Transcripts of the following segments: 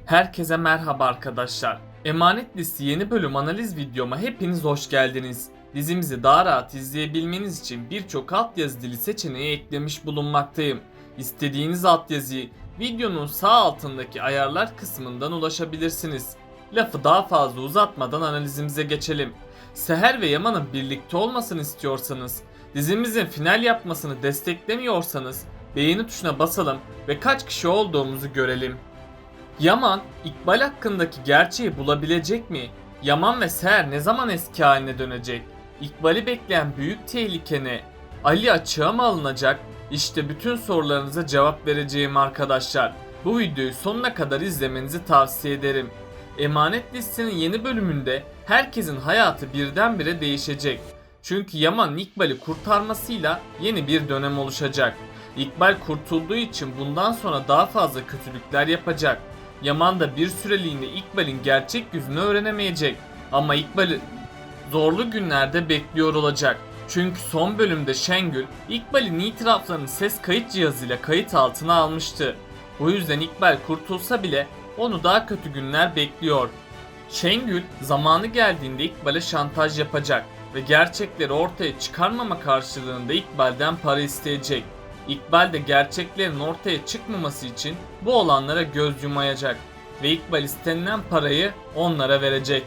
Herkese merhaba arkadaşlar. Emanet List yeni bölüm analiz videoma hepiniz hoş geldiniz. Dizimizi daha rahat izleyebilmeniz için birçok altyazı dili seçeneği eklemiş bulunmaktayım. İstediğiniz altyazıyı videonun sağ altındaki ayarlar kısmından ulaşabilirsiniz. Lafı daha fazla uzatmadan analizimize geçelim. Seher ve Yaman'ın birlikte olmasını istiyorsanız, dizimizin final yapmasını desteklemiyorsanız beğeni tuşuna basalım ve kaç kişi olduğumuzu görelim. Yaman, İkbal hakkındaki gerçeği bulabilecek mi? Yaman ve Seher ne zaman eski haline dönecek? İkbal'i bekleyen büyük tehlike ne? Ali açığa mı alınacak? İşte bütün sorularınıza cevap vereceğim arkadaşlar. Bu videoyu sonuna kadar izlemenizi tavsiye ederim. Emanet Liste'nin yeni bölümünde herkesin hayatı birdenbire değişecek. Çünkü Yaman'ın İkbal'i kurtarmasıyla yeni bir dönem oluşacak. İkbal kurtulduğu için bundan sonra daha fazla kötülükler yapacak. Yaman da bir süreliğine İkbal'in gerçek yüzünü öğrenemeyecek. Ama İkbal'i zorlu günlerde bekliyor olacak. Çünkü son bölümde Şengül, İkbal'in itiraflarını ses kayıt cihazıyla kayıt altına almıştı. Bu yüzden İkbal kurtulsa bile onu daha kötü günler bekliyor. Şengül zamanı geldiğinde İkbal'e şantaj yapacak ve gerçekleri ortaya çıkarmama karşılığında İkbal'den para isteyecek. İkbal de gerçeklerin ortaya çıkmaması için bu olanlara göz yumayacak ve İkbal istenilen parayı onlara verecek.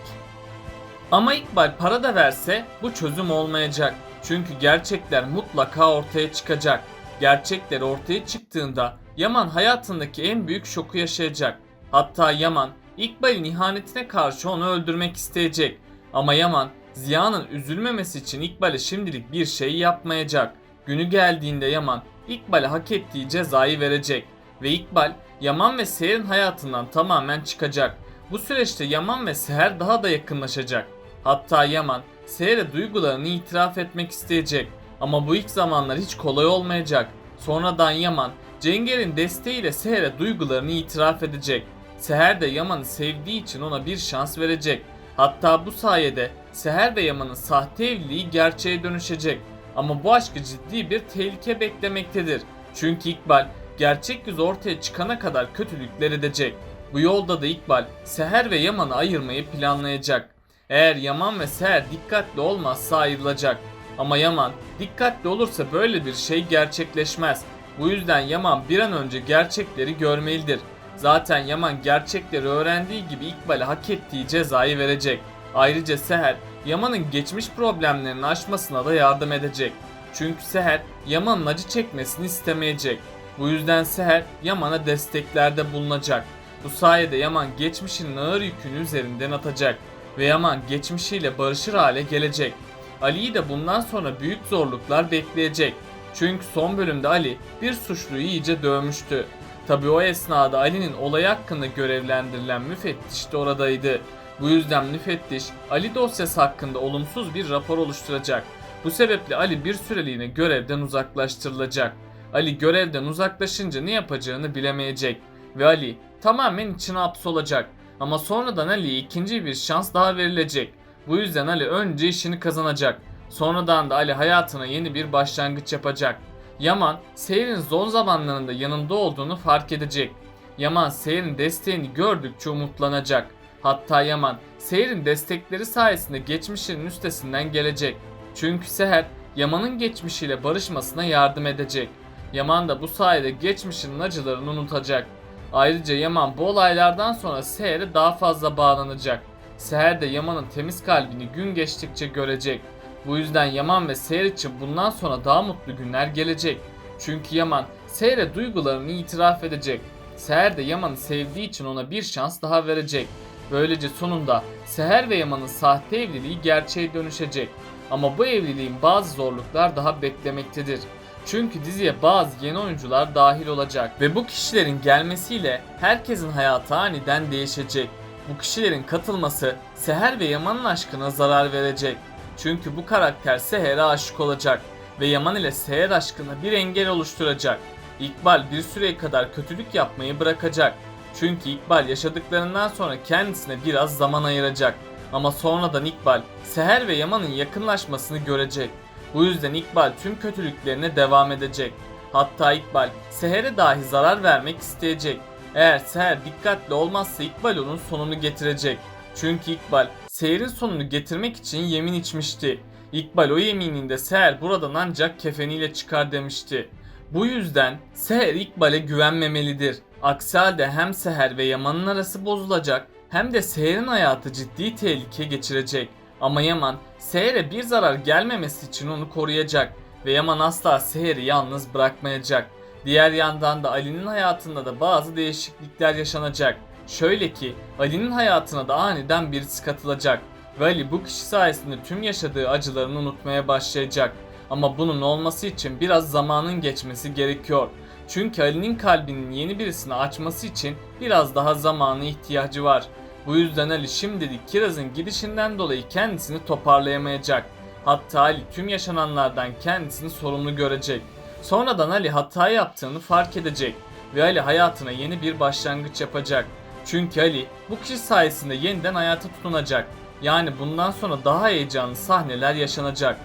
Ama İkbal para da verse bu çözüm olmayacak. Çünkü gerçekler mutlaka ortaya çıkacak. Gerçekler ortaya çıktığında Yaman hayatındaki en büyük şoku yaşayacak. Hatta Yaman İkbal'in ihanetine karşı onu öldürmek isteyecek. Ama Yaman Ziya'nın üzülmemesi için İkbal'e şimdilik bir şey yapmayacak. Günü geldiğinde Yaman İkbal'e hak ettiği cezayı verecek ve İkbal Yaman ve Seher'in hayatından tamamen çıkacak. Bu süreçte Yaman ve Seher daha da yakınlaşacak. Hatta Yaman Seher'e duygularını itiraf etmek isteyecek ama bu ilk zamanlar hiç kolay olmayacak. Sonradan Yaman Cenger'in desteğiyle Seher'e duygularını itiraf edecek. Seher de Yaman'ı sevdiği için ona bir şans verecek. Hatta bu sayede Seher ve Yaman'ın sahte evliliği gerçeğe dönüşecek. Ama bu aşkı ciddi bir tehlike beklemektedir. Çünkü İkbal gerçek yüz ortaya çıkana kadar kötülükler edecek. Bu yolda da İkbal Seher ve Yaman'ı ayırmayı planlayacak. Eğer Yaman ve Seher dikkatli olmazsa ayrılacak. Ama Yaman dikkatli olursa böyle bir şey gerçekleşmez. Bu yüzden Yaman bir an önce gerçekleri görmelidir. Zaten Yaman gerçekleri öğrendiği gibi İkbal'e hak ettiği cezayı verecek. Ayrıca Seher Yaman'ın geçmiş problemlerini aşmasına da yardım edecek. Çünkü Seher Yaman'ın acı çekmesini istemeyecek. Bu yüzden Seher Yaman'a desteklerde bulunacak. Bu sayede Yaman geçmişinin ağır yükünü üzerinden atacak ve Yaman geçmişiyle barışır hale gelecek. Ali'yi de bundan sonra büyük zorluklar bekleyecek. Çünkü son bölümde Ali bir suçluyu iyice dövmüştü. Tabi o esnada Ali'nin olay hakkında görevlendirilen müfettiş de oradaydı. Bu yüzden müfettiş Ali dosyası hakkında olumsuz bir rapor oluşturacak. Bu sebeple Ali bir süreliğine görevden uzaklaştırılacak. Ali görevden uzaklaşınca ne yapacağını bilemeyecek ve Ali tamamen içine hapsolacak. Ama sonradan Ali'ye ikinci bir şans daha verilecek. Bu yüzden Ali önce işini kazanacak. Sonradan da Ali hayatına yeni bir başlangıç yapacak. Yaman, Seher'in zor zamanlarında yanında olduğunu fark edecek. Yaman, Seher'in desteğini gördükçe umutlanacak. Hatta Yaman, Seher'in destekleri sayesinde geçmişinin üstesinden gelecek. Çünkü Seher, Yaman'ın geçmişiyle barışmasına yardım edecek. Yaman da bu sayede geçmişinin acılarını unutacak. Ayrıca Yaman bu olaylardan sonra Seher'e daha fazla bağlanacak. Seher de Yaman'ın temiz kalbini gün geçtikçe görecek. Bu yüzden Yaman ve Seher için bundan sonra daha mutlu günler gelecek. Çünkü Yaman Seher'e duygularını itiraf edecek. Seher de Yaman'ı sevdiği için ona bir şans daha verecek. Böylece sonunda Seher ve Yaman'ın sahte evliliği gerçeğe dönüşecek. Ama bu evliliğin bazı zorluklar daha beklemektedir. Çünkü diziye bazı yeni oyuncular dahil olacak ve bu kişilerin gelmesiyle herkesin hayatı aniden değişecek. Bu kişilerin katılması Seher ve Yaman'ın aşkına zarar verecek. Çünkü bu karakter Seher'e aşık olacak ve Yaman ile Seher aşkına bir engel oluşturacak. İkbal bir süreye kadar kötülük yapmayı bırakacak. Çünkü İkbal yaşadıklarından sonra kendisine biraz zaman ayıracak. Ama sonradan İkbal, Seher ve Yaman'ın yakınlaşmasını görecek. Bu yüzden İkbal tüm kötülüklerine devam edecek. Hatta İkbal, Seher'e dahi zarar vermek isteyecek. Eğer Seher dikkatli olmazsa İkbal onun sonunu getirecek. Çünkü İkbal Seher'in sonunu getirmek için yemin içmişti. İkbal o yemininde Seher buradan ancak kefeniyle çıkar demişti. Bu yüzden Seher İkbal'e güvenmemelidir. Aksi halde hem Seher ve Yaman'ın arası bozulacak hem de Seher'in hayatı ciddi tehlike geçirecek. Ama Yaman Seher'e bir zarar gelmemesi için onu koruyacak ve Yaman asla Seher'i yalnız bırakmayacak. Diğer yandan da Ali'nin hayatında da bazı değişiklikler yaşanacak. Şöyle ki Ali'nin hayatına da aniden birisi katılacak ve Ali bu kişi sayesinde tüm yaşadığı acılarını unutmaya başlayacak. Ama bunun olması için biraz zamanın geçmesi gerekiyor. Çünkü Ali'nin kalbinin yeni birisini açması için biraz daha zamana ihtiyacı var. Bu yüzden Ali şimdilik Kiraz'ın gidişinden dolayı kendisini toparlayamayacak. Hatta Ali tüm yaşananlardan kendisini sorumlu görecek. Sonradan Ali hata yaptığını fark edecek ve Ali hayatına yeni bir başlangıç yapacak. Çünkü Ali bu kişi sayesinde yeniden hayata tutunacak. Yani bundan sonra daha heyecanlı sahneler yaşanacak.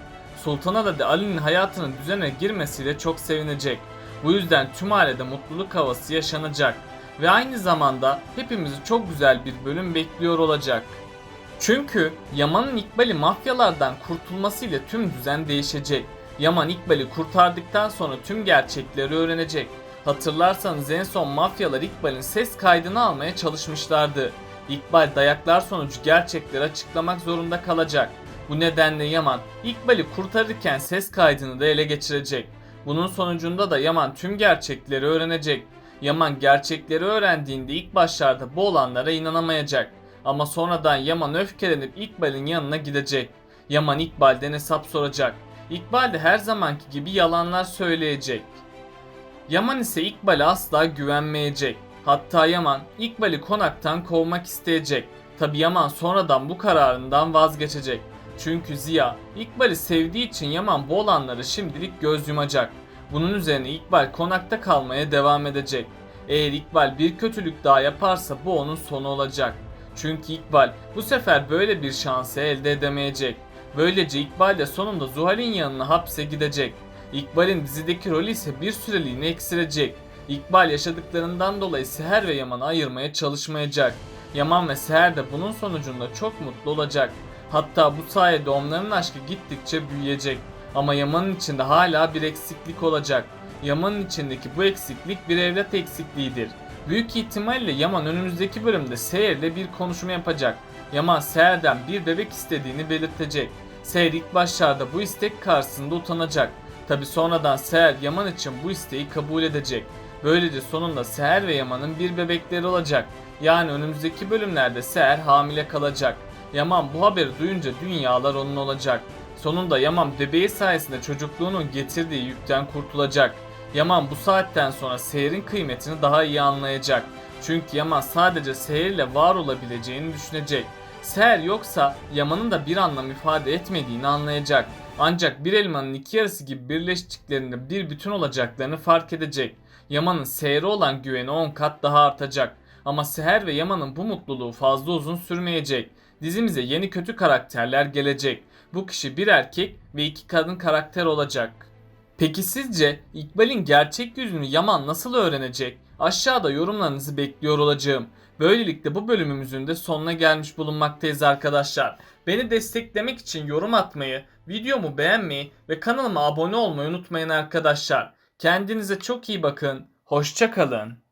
Sultan'a da Ali'nin hayatının düzene girmesiyle çok sevinecek. Bu yüzden tüm ailede mutluluk havası yaşanacak. Ve aynı zamanda hepimizi çok güzel bir bölüm bekliyor olacak. Çünkü Yaman'ın İkbal'i mafyalardan kurtulmasıyla tüm düzen değişecek. Yaman İkbal'i kurtardıktan sonra tüm gerçekleri öğrenecek. Hatırlarsanız en son mafyalar İkbal'in ses kaydını almaya çalışmışlardı. İkbal dayaklar sonucu gerçekleri açıklamak zorunda kalacak. Bu nedenle Yaman İkbal'i kurtarırken ses kaydını da ele geçirecek. Bunun sonucunda da Yaman tüm gerçekleri öğrenecek. Yaman gerçekleri öğrendiğinde ilk başlarda bu olanlara inanamayacak. Ama sonradan Yaman öfkelenip İkbal'in yanına gidecek. Yaman İkbal'den hesap soracak. İkbal de her zamanki gibi yalanlar söyleyecek. Yaman ise İkbal'e asla güvenmeyecek. Hatta Yaman İkbal'i konaktan kovmak isteyecek. Tabi Yaman sonradan bu kararından vazgeçecek. Çünkü Ziya İkbal'i sevdiği için Yaman bu olanları şimdilik göz yumacak. Bunun üzerine İkbal konakta kalmaya devam edecek. Eğer İkbal bir kötülük daha yaparsa bu onun sonu olacak. Çünkü İkbal bu sefer böyle bir şansı elde edemeyecek. Böylece İkbal de sonunda Zuhal'in yanına hapse gidecek. İkbal'in dizideki rolü ise bir süreliğine eksilecek. İkbal yaşadıklarından dolayı Seher ve Yaman'ı ayırmaya çalışmayacak. Yaman ve Seher de bunun sonucunda çok mutlu olacak. Hatta bu sayede onların aşkı gittikçe büyüyecek. Ama Yaman'ın içinde hala bir eksiklik olacak. Yaman'ın içindeki bu eksiklik bir evlat eksikliğidir. Büyük ihtimalle Yaman önümüzdeki bölümde Seher'le bir konuşma yapacak. Yaman Seher'den bir bebek istediğini belirtecek. Seher ilk başlarda bu istek karşısında utanacak. Tabi sonradan Seher Yaman için bu isteği kabul edecek. Böylece sonunda Seher ve Yaman'ın bir bebekleri olacak. Yani önümüzdeki bölümlerde Seher hamile kalacak. Yaman bu haberi duyunca dünyalar onun olacak. Sonunda Yaman bebeği sayesinde çocukluğunun getirdiği yükten kurtulacak. Yaman bu saatten sonra Seher'in kıymetini daha iyi anlayacak. Çünkü Yaman sadece Seher'le var olabileceğini düşünecek. Seher yoksa Yaman'ın da bir anlam ifade etmediğini anlayacak. Ancak bir elmanın iki yarısı gibi birleştiklerinde bir bütün olacaklarını fark edecek. Yaman'ın Seher'e olan güveni 10 kat daha artacak. Ama Seher ve Yaman'ın bu mutluluğu fazla uzun sürmeyecek. Dizimize yeni kötü karakterler gelecek. Bu kişi bir erkek ve iki kadın karakter olacak. Peki sizce İkbal'in gerçek yüzünü Yaman nasıl öğrenecek? Aşağıda yorumlarınızı bekliyor olacağım. Böylelikle bu bölümümüzün de sonuna gelmiş bulunmaktayız arkadaşlar. Beni desteklemek için yorum atmayı, videomu beğenmeyi ve kanalıma abone olmayı unutmayın arkadaşlar. Kendinize çok iyi bakın. Hoşça kalın.